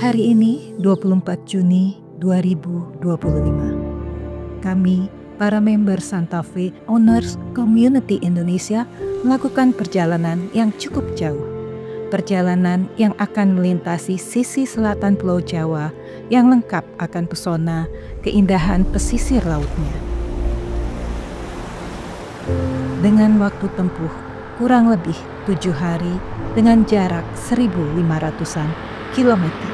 Hari ini 24 Juni 2025. Kami, para member Santa Fe Owners Community Indonesia, melakukan perjalanan yang cukup jauh. Perjalanan yang akan melintasi sisi selatan Pulau Jawa yang lengkap akan pesona keindahan pesisir lautnya. Dengan waktu tempuh kurang lebih 7 hari dengan jarak 1.500-an kilometer.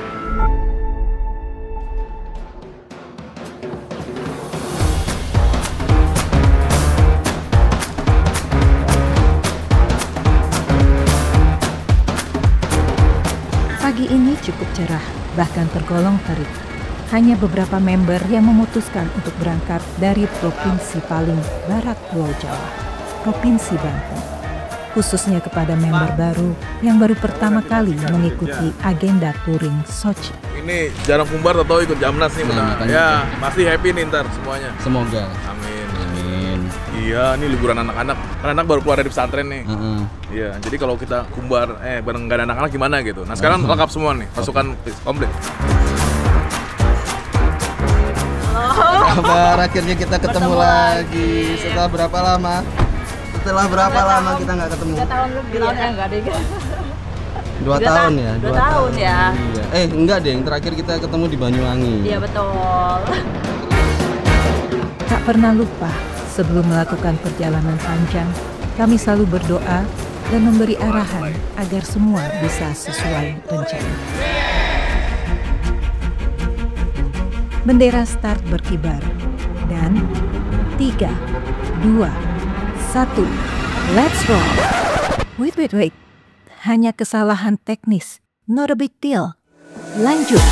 Pagi ini cukup cerah, bahkan tergolong terik. Hanya beberapa member yang memutuskan untuk berangkat dari provinsi paling barat Pulau Jawa, Provinsi Banten. Khususnya kepada member baru yang baru pertama kali mengikuti agenda touring Sochi. Ini jarang kumbar atau ikut Jamnas nih, ya pasti happy nih ntar semuanya. Semoga. Amin. Amin. Iya, ini liburan anak-anak. Anak baru keluar dari pesantren nih. Iya, jadi kalau kita kumbar bareng gak ada anak-anak gimana gitu. Nah sekarang lengkap semua nih, pasukan komplit. Kabar, akhirnya kita ketemu lagi. Setelah berapa lama? Setelah berapa lama kita nggak ketemu? 2 tahun lebih ya, enggak deh. 2 tahun ya? 2 tahun ya. Iya. Enggak deh, yang terakhir kita ketemu di Banyuwangi. Iya betul. Tak pernah lupa, sebelum melakukan perjalanan panjang, kami selalu berdoa dan memberi arahan agar semua bisa sesuai rencana. Bendera start berkibar dan 3, 2, 1, let's roll. Wait. Hanya kesalahan teknis, not a big deal. Lanjut.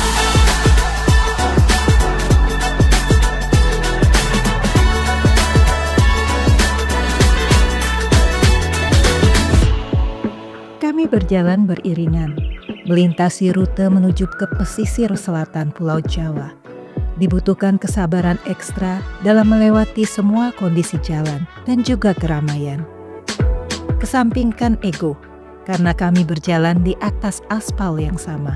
Kami berjalan beriringan, melintasi rute menuju ke pesisir selatan Pulau Jawa. Dibutuhkan kesabaran ekstra dalam melewati semua kondisi jalan dan juga keramaian. Kesampingkan ego, karena kami berjalan di atas aspal yang sama.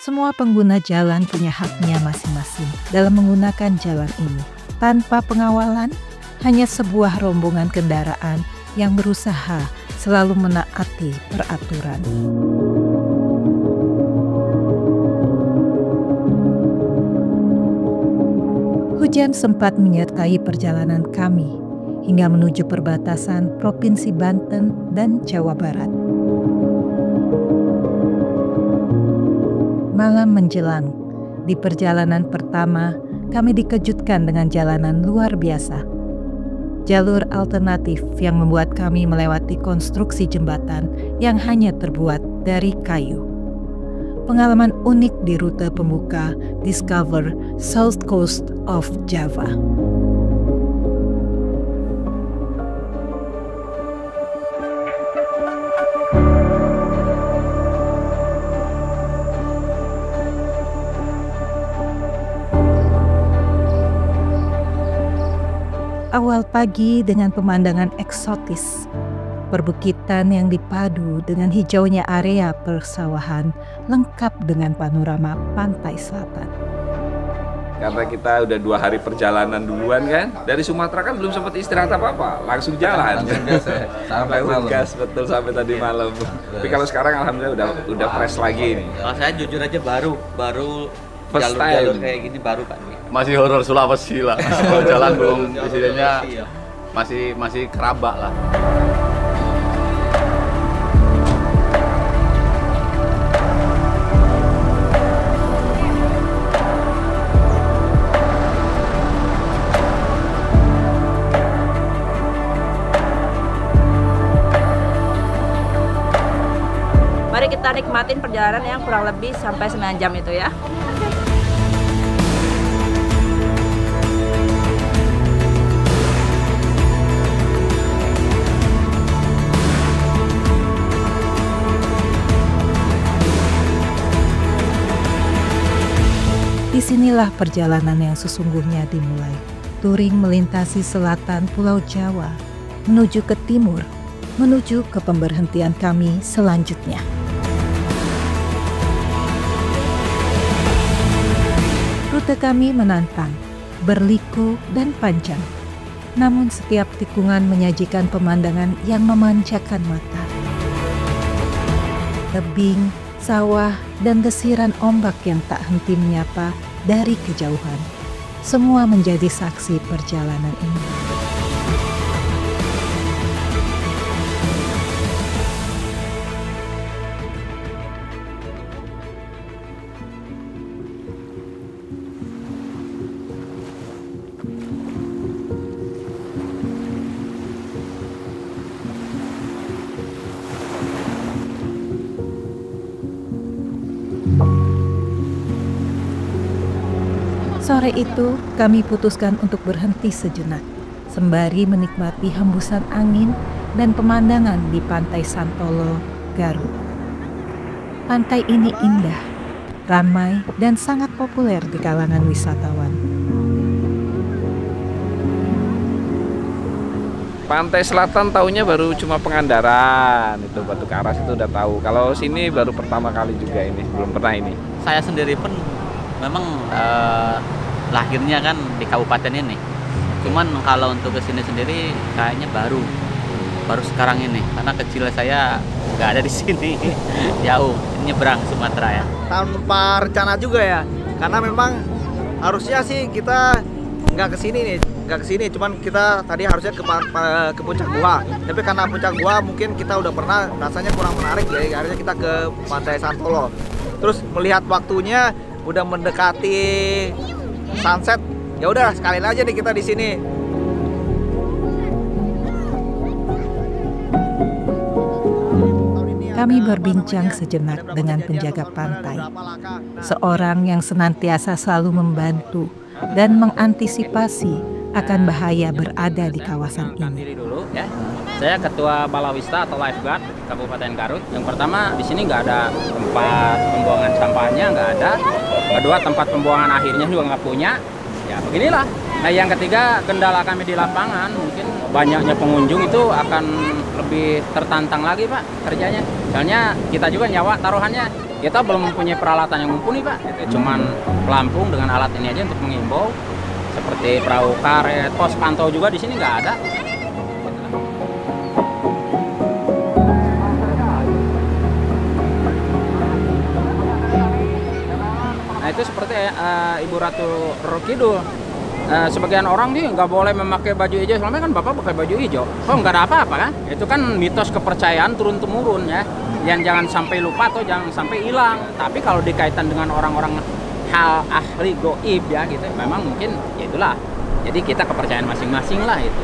Semua pengguna jalan punya haknya masing-masing dalam menggunakan jalan ini. Tanpa pengawalan, hanya sebuah rombongan kendaraan yang berusaha selalu menaati peraturan. Hujan sempat menyertai perjalanan kami hingga menuju perbatasan Provinsi Banten dan Jawa Barat. Malam menjelang, di perjalanan pertama kami dikejutkan dengan jalanan luar biasa. Jalur alternatif yang membuat kami melewati konstruksi jembatan yang hanya terbuat dari kayu. Pengalaman unik di rute pembuka Discover South Coast of Java. Awal pagi dengan pemandangan eksotis. Perbukitan yang dipadu dengan hijaunya area persawahan lengkap dengan panorama pantai selatan. Karena kita udah 2 hari perjalanan duluan kan, dari Sumatera kan belum sempat istirahat apa-apa, langsung jalan. Sampai gas betul sampai tadi malam. Tapi kalau sekarang alhamdulillah udah fresh lagi nih. Kalau saya jujur aja baru jalur kayak gini baru Pak. Masih horor Sulawesi lah. Kalau jalan belum presidennya masih keraba lah. Mari kita nikmatin perjalanan yang kurang lebih sampai 9 jam itu ya. Disinilah perjalanan yang sesungguhnya dimulai. Touring melintasi selatan Pulau Jawa, menuju ke timur, menuju ke pemberhentian kami selanjutnya. Rute kami menantang, berliku dan panjang. Namun setiap tikungan menyajikan pemandangan yang memanjakan mata. Tebing, sawah, dan desiran ombak yang tak henti menyapa dari kejauhan. Semua menjadi saksi perjalanan ini. Sore itu, kami putuskan untuk berhenti sejenak, sembari menikmati hembusan angin dan pemandangan di Pantai Santolo, Garut. Pantai ini indah, ramai, dan sangat populer di kalangan wisatawan. Pantai Selatan tahunya baru cuma Pangandaran, itu Batu Karas itu udah tahu. Kalau sini baru pertama kali juga ini, belum pernah ini. Saya sendiri pun memang lahirnya kan di kabupaten ini. Cuman kalau untuk kesini sendiri kayaknya baru sekarang ini, karena kecil saya nggak ada di sini, jauh nyebrang Sumatera ya. Tanpa rencana juga ya, karena memang harusnya sih kita nggak kesini, cuman kita tadi harusnya ke Puncak Gua. Tapi karena Puncak Gua mungkin kita udah pernah, rasanya kurang menarik, jadi akhirnya kita ke Pantai Santolo. Terus melihat waktunya udah mendekati sunset, ya udah sekalian aja nih kita di sini. Kami berbincang sejenak dengan penjaga pantai, seorang yang senantiasa selalu membantu dan mengantisipasi akan bahaya berada di kawasan ini. Saya Ketua Balawista atau Lifeguard Kabupaten Garut. Yang pertama, di sini nggak ada tempat pembuangan sampahnya, nggak ada. Kedua, tempat pembuangan akhirnya juga nggak punya. Ya beginilah. Nah yang ketiga, kendala kami di lapangan, mungkin banyaknya pengunjung itu akan lebih tertantang lagi Pak kerjanya. Soalnya kita juga nyawa taruhannya, kita belum mempunyai peralatan yang mumpuni Pak. Cuman pelampung dengan alat ini aja untuk mengimbau. Seperti perahu karet, pos pantau juga di sini nggak ada. Nah itu seperti Ibu Ratu Rokidul. Sebagian orang nih nggak boleh memakai baju hijau, soalnya kan Bapak pakai baju hijau. Oh nggak ada apa-apa kan? Itu kan mitos kepercayaan turun-temurun ya. Yang jangan sampai lupa atau jangan sampai hilang. Tapi kalau dikaitkan dengan orang-orang hal ahli goib ya gitu, memang mungkin ya itulah. Jadi kita kepercayaan masing-masing lah itu.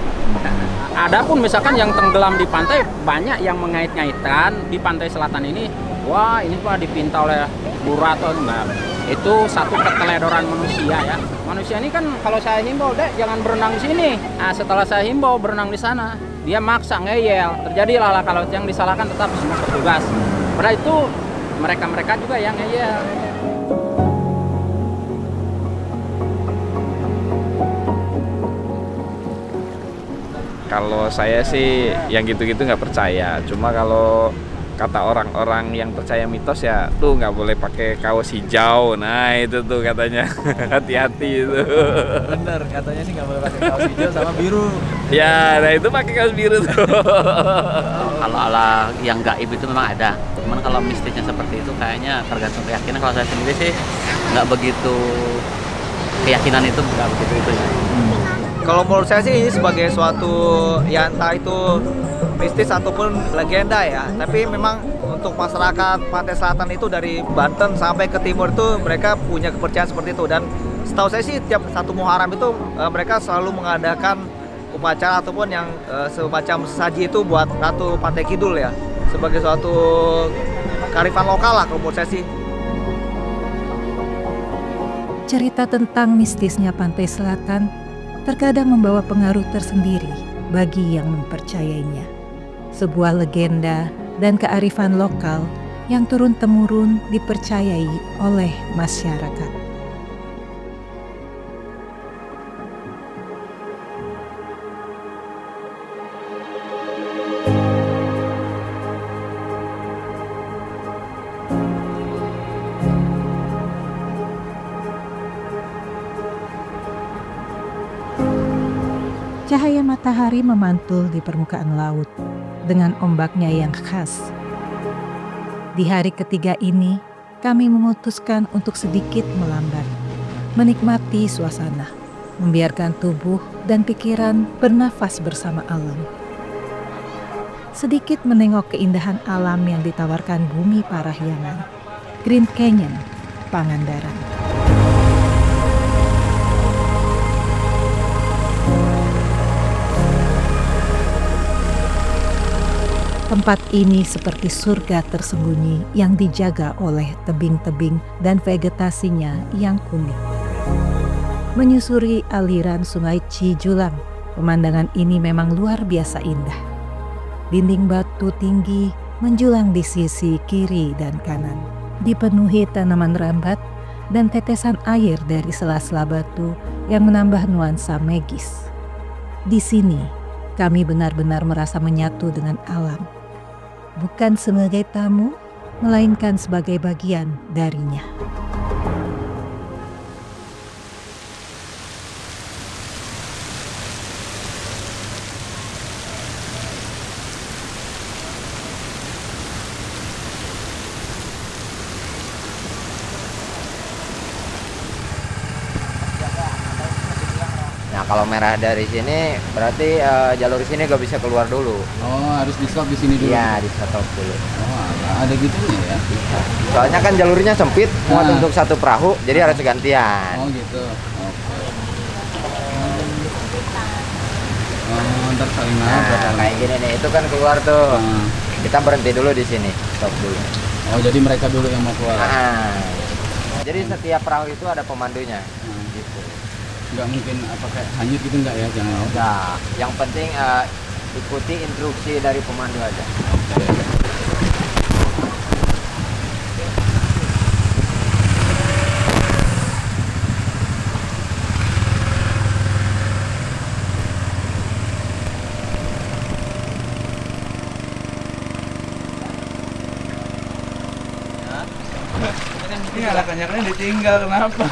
Adapun misalkan yang tenggelam di pantai, banyak yang mengait-ngaitkan di pantai selatan ini, wah ini Pak dipinta oleh Burato, enggak. Itu satu keteledoran manusia ya. Manusia ini kan kalau saya himbau, Dek jangan berenang di sini. Nah setelah saya himbau berenang di sana, dia maksa ngeyel. Terjadilah lah kalau yang disalahkan tetap semua petugas. Padahal itu mereka-mereka juga yang ngeyel. Kalau saya sih yang gitu-gitu nggak percaya. Cuma kalau kata orang-orang yang percaya mitos ya tuh nggak boleh pakai kaos hijau. Nah itu tuh katanya hati-hati itu. Bener, katanya sih nggak boleh pakai kaos hijau sama biru. Ya, nah itu pakai kaos biru tuh. Kalau ala yang gaib itu memang ada. Cuman kalau mistisnya seperti itu kayaknya tergantung keyakinan. Kalau saya sendiri sih nggak begitu, keyakinan itu nggak begitu itu ya. Kalau menurut saya sih ini sebagai suatu ya entah itu mistis ataupun legenda ya. Tapi memang untuk masyarakat Pantai Selatan itu dari Banten sampai ke timur itu mereka punya kepercayaan seperti itu. Dan setahu saya sih tiap satu Muharram itu mereka selalu mengadakan upacara ataupun yang semacam sesaji itu buat Ratu Pantai Kidul ya. Sebagai suatu kearifan lokal lah kalau menurut saya sih. Cerita tentang mistisnya Pantai Selatan terkadang membawa pengaruh tersendiri bagi yang mempercayainya. Sebuah legenda dan kearifan lokal yang turun-temurun dipercayai oleh masyarakat. Cahaya matahari memantul di permukaan laut dengan ombaknya yang khas. Di hari ketiga ini, kami memutuskan untuk sedikit melambat, menikmati suasana, membiarkan tubuh dan pikiran bernafas bersama alam. Sedikit menengok keindahan alam yang ditawarkan Bumi Parahyangan, Grand Canyon, Pangandaran. Tempat ini seperti surga tersembunyi yang dijaga oleh tebing-tebing dan vegetasinya yang unik. Menyusuri aliran sungai Cijulang, pemandangan ini memang luar biasa indah. Dinding batu tinggi menjulang di sisi kiri dan kanan, dipenuhi tanaman rambat dan tetesan air dari sela-sela batu yang menambah nuansa magis. Di sini, kami benar-benar merasa menyatu dengan alam. Bukan sebagai tamu, melainkan sebagai bagian darinya. Nah, kalau merah dari sini berarti jalur sini gak bisa keluar dulu. Oh, harus di stop di sini dulu. Iya, di stop dulu. Oh, ada gitunya ya. Soalnya kan jalurnya sempit, muat untuk satu perahu, jadi harus gantian. Oh, gitu. Oke. Oh, ntar saling Nah, kayak gini nih, itu kan keluar tuh. Kita berhenti dulu di sini, stop dulu. Oh, jadi mereka dulu yang mau keluar. Jadi setiap perahu itu ada pemandunya. Gitu. Nggak mungkin apa kayak hanyut gitu nggak ya? Jangan. Enggak. Yang penting ikuti instruksi dari pemandu aja. Ini anak-anaknya ditinggal, kenapa?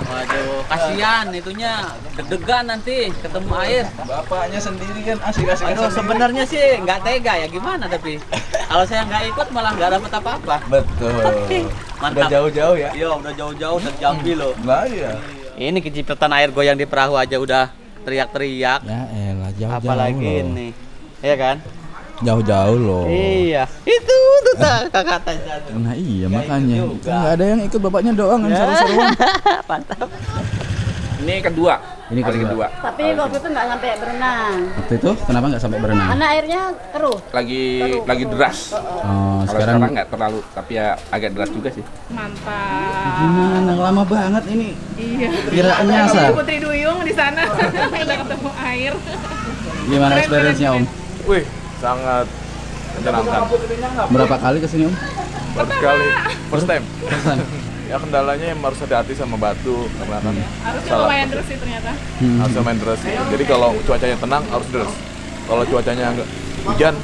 Waduh, kasihan itunya, deg-degan nanti ketemu air. Bapaknya sendiri kan asik-asik. Aduh, sebenarnya sih nggak tega ya, gimana tapi kalau saya nggak ikut malah nggak dapat apa-apa. Betul. Mantap. Udah jauh-jauh ya? Iya, udah jauh-jauh dari Jambi loh. Nah, iya. Ini kecipratan air goyang di perahu aja udah teriak-teriak. Ya elah, jauh-jauh Apalagi loh. ini, ya kan? Jauh-jauh loh. Iya, itu tuh kakak tanya. Nah iya makanya. Nggak ada yang ikut bapaknya doang kan seru-seruan. Mantap. Ini kedua. Ini kali kedua. Tapi waktu itu nggak sampai berenang. Waktu itu kenapa nggak sampai berenang? Karena airnya keruh. Lagi deras. Oh, Kalau sekarang nggak terlalu, tapi ya agak deras juga sih. Mantap. gimana? Lama banget ini. Iya. Kirain nyasar. Putri Duyung di sana udah ketemu air. Gimana experience-nya Om? Wih, sangat menyenangkan. Berapa kali kesini Om? Baru kali, first time. Ya kendalanya yang harus hati-hati sama batu karena kan Harusnya lumayan deras sih ternyata. Harus main deras. Jadi kalau cuacanya tenang harus deras. Kalau cuacanya nggak hujan,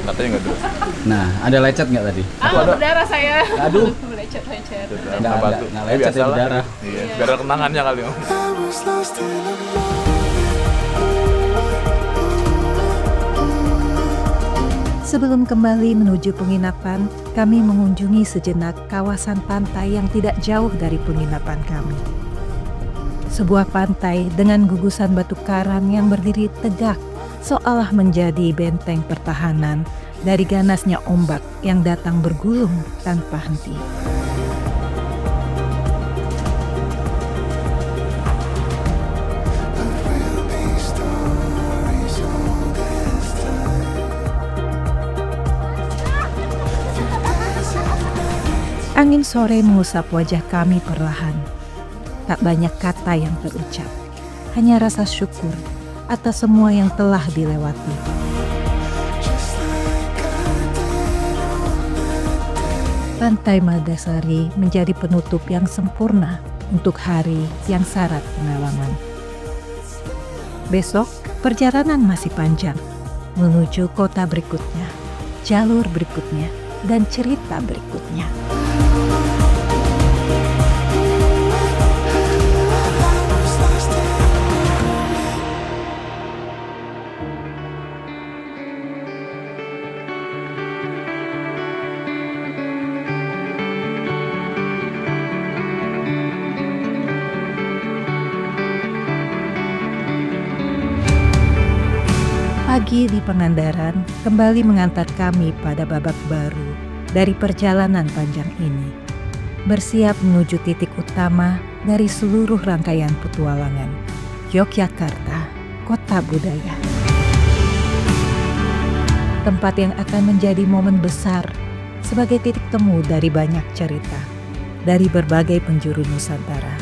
katanya nggak deras. Nah, ada lecet nggak tadi? Berdarah saya. Aduh. Lecet-lecet. Nggak ada, nggak lecet ya berdarah. Iya, biar ada kenangannya kali Om. Sebelum kembali menuju penginapan, kami mengunjungi sejenak kawasan pantai yang tidak jauh dari penginapan kami. Sebuah pantai dengan gugusan batu karang yang berdiri tegak, seolah menjadi benteng pertahanan dari ganasnya ombak yang datang bergulung tanpa henti. Angin sore mengusap wajah kami perlahan. Tak banyak kata yang terucap, hanya rasa syukur atas semua yang telah dilewati. Pantai Magasari menjadi penutup yang sempurna untuk hari yang syarat pengalaman. Besok, perjalanan masih panjang menuju kota berikutnya, jalur berikutnya, dan cerita berikutnya. Pagi di Pangandaran kembali mengantar kami pada babak baru dari perjalanan panjang ini. Bersiap menuju titik utama dari seluruh rangkaian petualangan, Yogyakarta, Kota Budaya. Tempat yang akan menjadi momen besar sebagai titik temu dari banyak cerita dari berbagai penjuru Nusantara.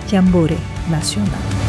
Jambore Nasional.